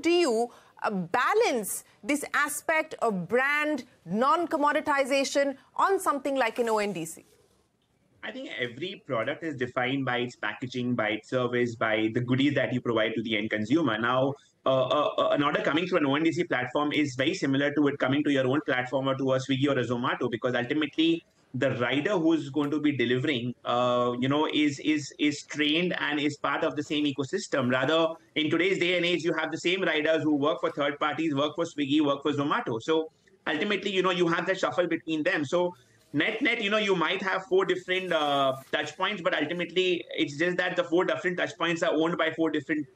do you balance this aspect of brand, non-commoditization on something like an ONDC? I think every product is defined by its packaging, by its service, by the goodies that you provide to the end consumer. Now, an order coming through an ONDC platform is very similar to it coming to your own platform or to a Swiggy or a Zomato, because ultimately the rider who's going to be delivering, is trained and is part of the same ecosystem. Rather, in today's day and age, you have the same riders who work for third parties, work for Swiggy, work for Zomato. So ultimately, you have that shuffle between them. So net, you might have four different touch points, but ultimately it's just that the four different touch points are owned by four different,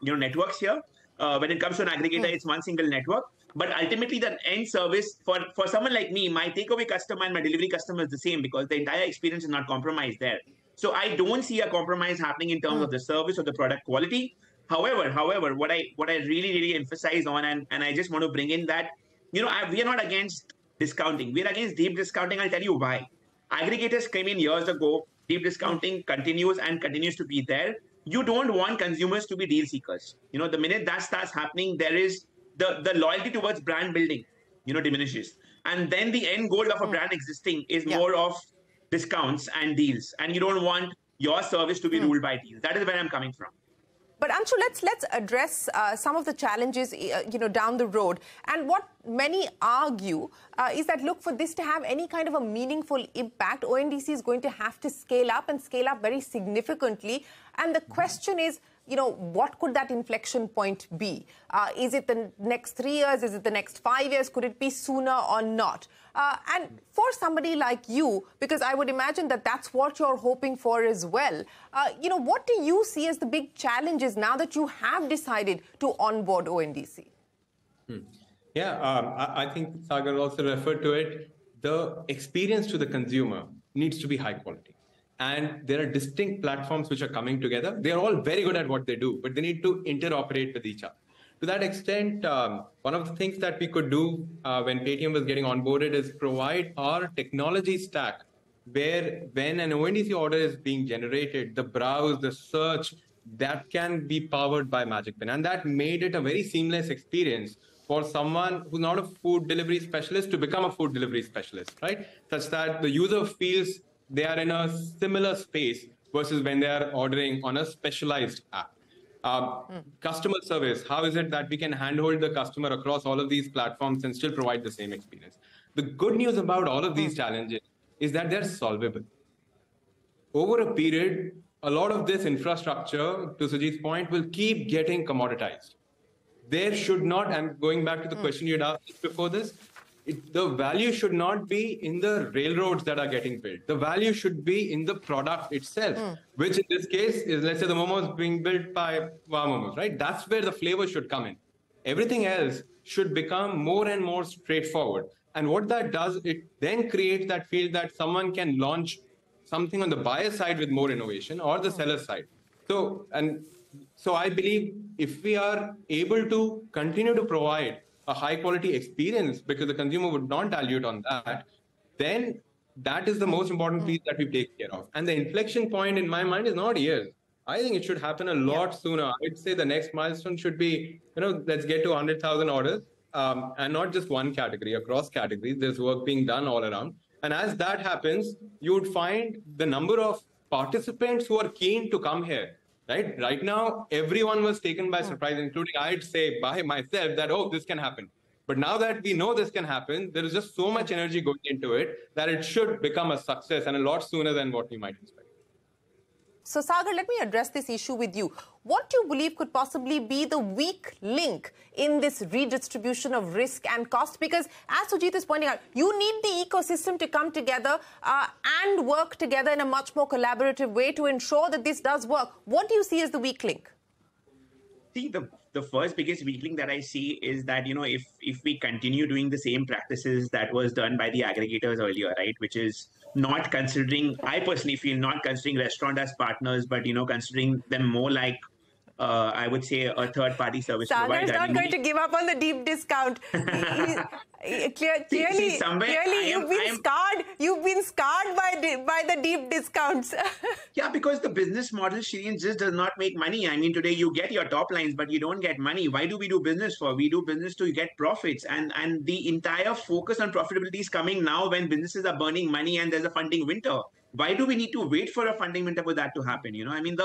networks here. When it comes to an aggregator, it's one single network. But ultimately, the end service for someone like me, my takeaway customer and my delivery customer is the same, because the entire experience is not compromised there. So I don't see a compromise happening in terms of the service or the product quality. However, what I really emphasize on, and I just want to bring in that, we are not against discounting. We're against deep discounting. I'll tell you why. Aggregators came in years ago. Deep discounting continues and continues to be there. You don't want consumers to be deal seekers. The minute that starts happening, there is the loyalty towards brand building, diminishes. And then the end goal of a brand existing is more of discounts and deals. And you don't want your service to be ruled by deals. That is where I'm coming from. But Anshoo, let's address some of the challenges, down the road. And what many argue is that, look, for this to have any kind of a meaningful impact, ONDC is going to have to scale up and scale up very significantly. And the question is, what could that inflection point be? Is it the next 3 years? Is it the next 5 years? Could it be sooner or not? And for somebody like you, because I would imagine that that's what you're hoping for as well, what do you see as the big challenges now that you have decided to onboard ONDC? Yeah, I think Sagar also referred to it. The experience to the consumer needs to be high quality. And there are distinct platforms which are coming together. They are all very good at what they do, but they need to interoperate with each other. To that extent, one of the things that we could do when Paytm was getting onboarded is provide our technology stack, where when an ONDC order is being generated, the browse, the search, that can be powered by MagicPin. And that made it a very seamless experience for someone who's not a food delivery specialist to become a food delivery specialist, right? Such that the user feels they are in a similar space versus when they are ordering on a specialized app. Customer service, how is it that we can handhold the customer across all of these platforms and still provide the same experience? The good news about all of these challenges is that they're solvable. Over a period, a lot of this infrastructure, to Sujith's point, will keep getting commoditized. There should not, and going back to the question you'd asked before this, the value should not be in the railroads that are getting built. The value should be in the product itself, which in this case is, let's say, the momos being built by Momos, right? That's where the flavor should come in. Everything else should become more and more straightforward. And what that does, it then creates that field that someone can launch something on the buyer side with more innovation or the seller side. So I believe if we are able to continue to provide a high quality experience because the consumer would not dilute on that, then that is the most important piece that we take care of. And the inflection point in my mind is not years. I think it should happen a lot sooner. I'd say the next milestone should be, let's get to 100,000 orders and not just one category, across categories. There's work being done all around. And as that happens, you would find the number of participants who are keen to come here. Right now, everyone was taken by surprise, including I'd say by myself that, oh, this can happen. But now that we know this can happen, there is just so much energy going into it that it should become a success and a lot sooner than what we might expect. So, Sagar, let me address this issue with you. What do you believe could possibly be the weak link in this redistribution of risk and cost? Because, as Sujith is pointing out, you need the ecosystem to come together and work together in a much more collaborative way to ensure that this does work. What do you see as the weak link? See, the first biggest weak link that I see is that, if we continue doing the same practices that was done by the aggregators earlier, right, which is not considering, I personally feel, not considering restaurant as partners, but, considering them more like I would say, a third-party service Sagar is provider. not going to give up on the deep discount. Clearly, you've been scarred by the deep discounts. Yeah, because the business model, Shereen, just does not make money. I mean, today you get your top lines, but you don't get money. Why do we do business for? We do business to get profits. And the entire focus on profitability is coming now when businesses are burning money and there's a funding winter. Why do we need to wait for a funding winter for that to happen? You know, I mean,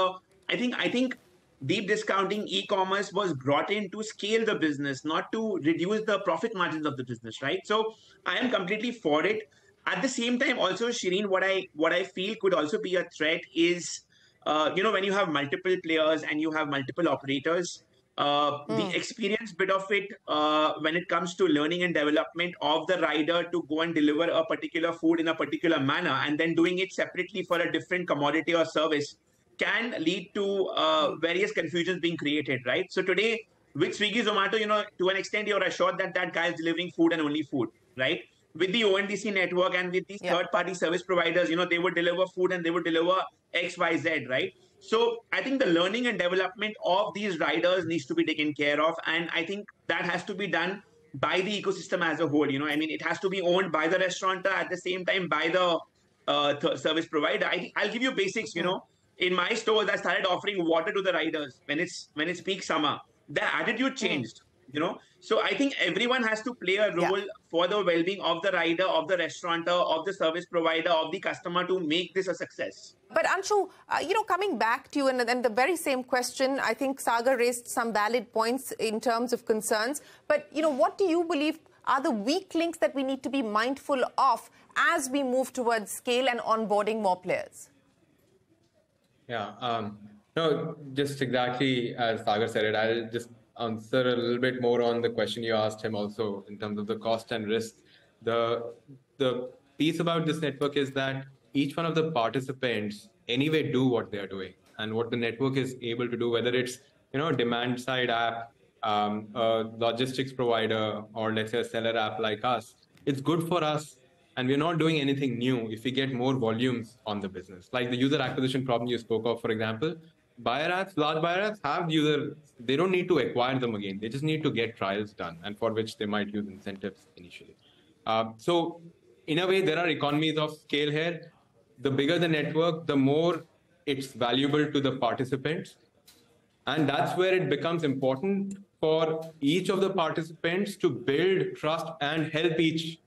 I think deep discounting e-commerce was brought in to scale the business, not to reduce the profit margins of the business, right? So I am completely for it. At the same time, also, Shereen, what I feel could also be a threat is, when you have multiple players and you have multiple operators, the experience bit of it, when it comes to learning and development of the rider to go and deliver a particular food in a particular manner and then doing it separately for a different commodity or service, can lead to various confusions being created, right? So today, with Swiggy, Zomato, to an extent, you're assured that that guy is delivering food and only food, right? With the ONDC network and with these third-party service providers, they would deliver food and they would deliver X, Y, Z, right? So I think the learning and development of these riders needs to be taken care of. And I think that has to be done by the ecosystem as a whole. I mean, it has to be owned by the restaurateur, at the same time by the service provider. I'll give you basics, In my stores, I started offering water to the riders when it's peak summer. Their attitude changed, So I think everyone has to play a role for the well-being of the rider, of the restaurateur, of the service provider, of the customer to make this a success. But Anshoo, coming back to you and the very same question, I think Sagar raised some valid points in terms of concerns. But, what do you believe are the weak links that we need to be mindful of as we move towards scale and onboarding more players? Yeah, no, just exactly as Sagar said it. I'll just answer a little bit more on the question you asked him also in terms of the cost and risk. The piece about this network is that each one of the participants anyway do what they are doing and what the network is able to do, whether it's, demand side app, a logistics provider, or let's say a seller app like us. It's good for us. And we're not doing anything new if we get more volumes on the business. Like the user acquisition problem you spoke of, for example, large buyer apps have users, they don't need to acquire them again. They just need to get trials done, and for which they might use incentives initially. So in a way, there are economies of scale here. The bigger the network, the more it's valuable to the participants. And that's where it becomes important for each of the participants to build trust and help each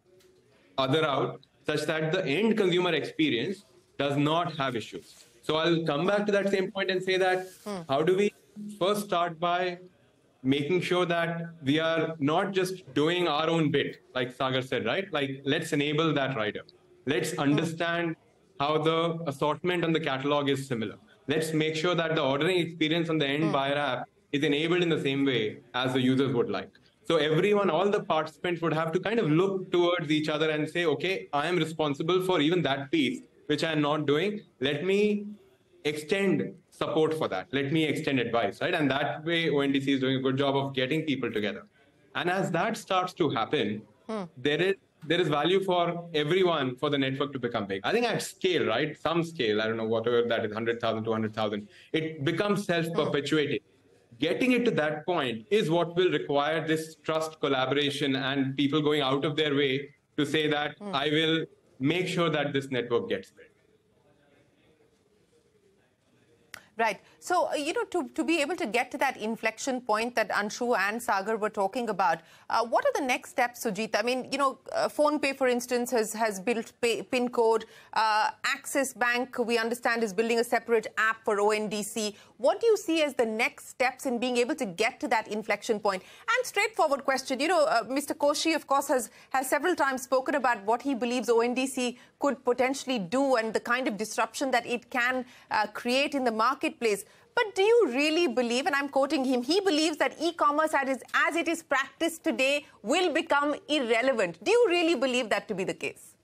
other out, such that the end consumer experience does not have issues. So I'll come back to that same point and say that how do we first start by making sure that we are not just doing our own bit, like Sagar said, right? Like, let's enable that rider. Let's understand how the assortment on the catalog is similar. Let's make sure that the ordering experience on the end buyer app is enabled in the same way as the users would like. So everyone, all the participants would have to kind of look towards each other and say, okay, I am responsible for even that piece, which I'm not doing. Let me extend support for that. Let me extend advice, right? And that way, ONDC is doing a good job of getting people together. And as that starts to happen, there is value for everyone for the network to become big. I think at scale, right? Some scale, I don't know, whatever that is, 100,000, 200,000, it becomes self-perpetuating. Getting it to that point is what will require this trust, collaboration, and people going out of their way to say that I will make sure that this network gets built. Right. So, to be able to get to that inflection point that Anshoo and Sagar were talking about, what are the next steps, Sujith? I mean, PhonePe, for instance, has built PIN code. Axis Bank, we understand, is building a separate app for ONDC. What do you see as the next steps in being able to get to that inflection point? And straightforward question, Mr. Koshi, of course, has several times spoken about what he believes ONDC could potentially do and the kind of disruption that it can create in the marketplace. But do you really believe, and I'm quoting him, he believes that e-commerce as it is practiced today will become irrelevant. Do you really believe that to be the case?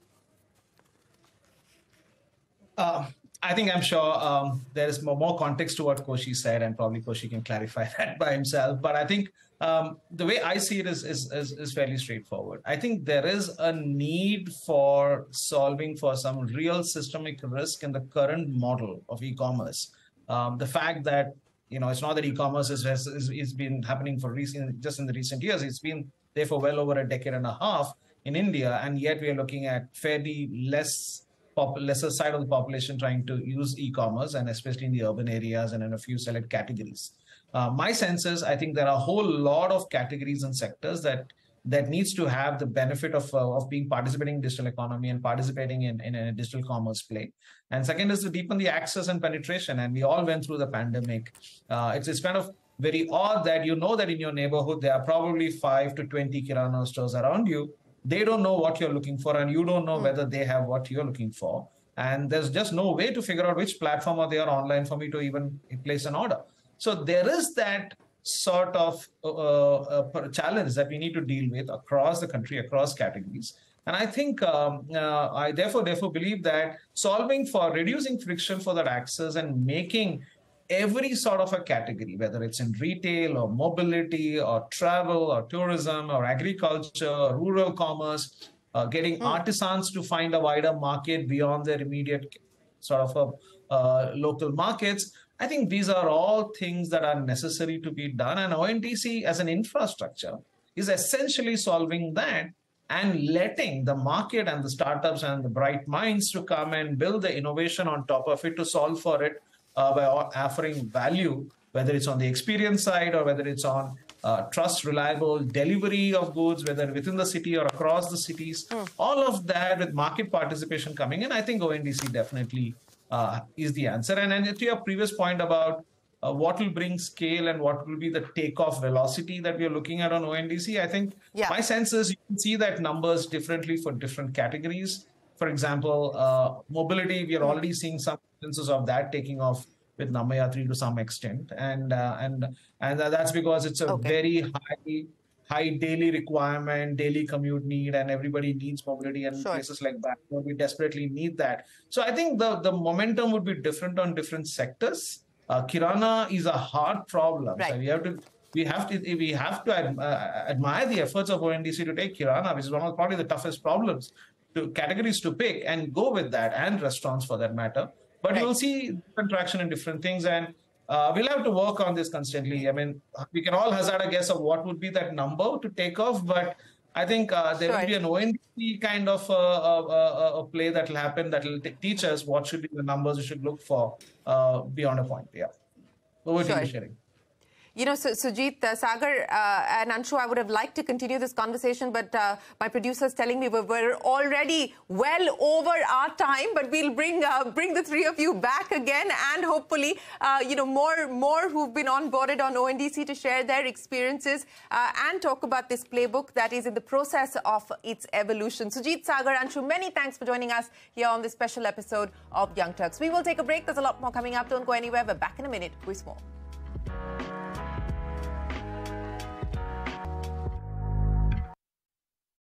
I think I'm sure there is more context to what Koshi said, and probably Koshi can clarify that by himself. But I think the way I see it is fairly straightforward. I think there is a need for solving for some real systemic risk in the current model of e-commerce. The fact that it's not that e-commerce is been happening for just in the recent years. It's been there for well over a decade and a half in India, and yet we are looking at fairly lesser side of the population trying to use e-commerce, and especially in the urban areas and in a few select categories. My sense is, I think there are a whole lot of categories and sectors that needs to have the benefit of being participating in digital economy and participating in a digital commerce play. And second is to deepen the access and penetration. And we all went through the pandemic. It's kind of very odd that that in your neighborhood, there are probably 5 to 20 kirana stores around you. They don't know what you're looking for, and you don't know whether they have what you're looking for. And there's just no way to figure out which platform or they are online for me to even place an order. So there is that sort of challenge that we need to deal with across the country, across categories. And I think I therefore believe that solving for reducing friction for that access and making every sort of a category, whether it's in retail or mobility or travel or tourism or agriculture or rural commerce, getting artisans to find a wider market beyond their immediate sort of local markets. I think these are all things that are necessary to be done. And ONDC as an infrastructure is essentially solving that and letting the market and the startups and the bright minds to come and build the innovation on top of it to solve for it by offering value, whether it's on the experience side or whether it's on trust, reliable delivery of goods, whether within the city or across the cities. All of that with market participation coming in, I think ONDC definitely is the answer. And to your previous point about what will bring scale and what will be the takeoff velocity that we are looking at on ONDC, I think my sense is you can see that numbers differently for different categories. For example, mobility, we are already seeing some instances of that taking off with Namayatri to some extent. And that's because it's a very high daily requirement, daily commute need, and everybody needs mobility, and places like that, we desperately need that. So I think the momentum would be different on different sectors. Kirana is a hard problem. So we have to admire the efforts of ONDC to take Kirana, which is one of probably the toughest categories to pick, and go with that, and restaurants for that matter. But you'll see different traction in different things, and we'll have to work on this constantly. I mean, we can all hazard a guess of what would be that number to take off, but I think there will be an ONDC kind of a play that will happen that will teach us what should be the numbers we should look for beyond a point. Over to you, Shereen. Sujith, Sagar, and Anshoo, I would have liked to continue this conversation, but my producer's telling me we're already well over our time. But we'll bring the three of you back again, and hopefully, more who've been onboarded on ONDC to share their experiences and talk about this playbook that is in the process of its evolution. Sujith, Sagar, Anshoo, many thanks for joining us here on this special episode of Young Turks. We will take a break. There's a lot more coming up. Don't go anywhere. We're back in a minute with more.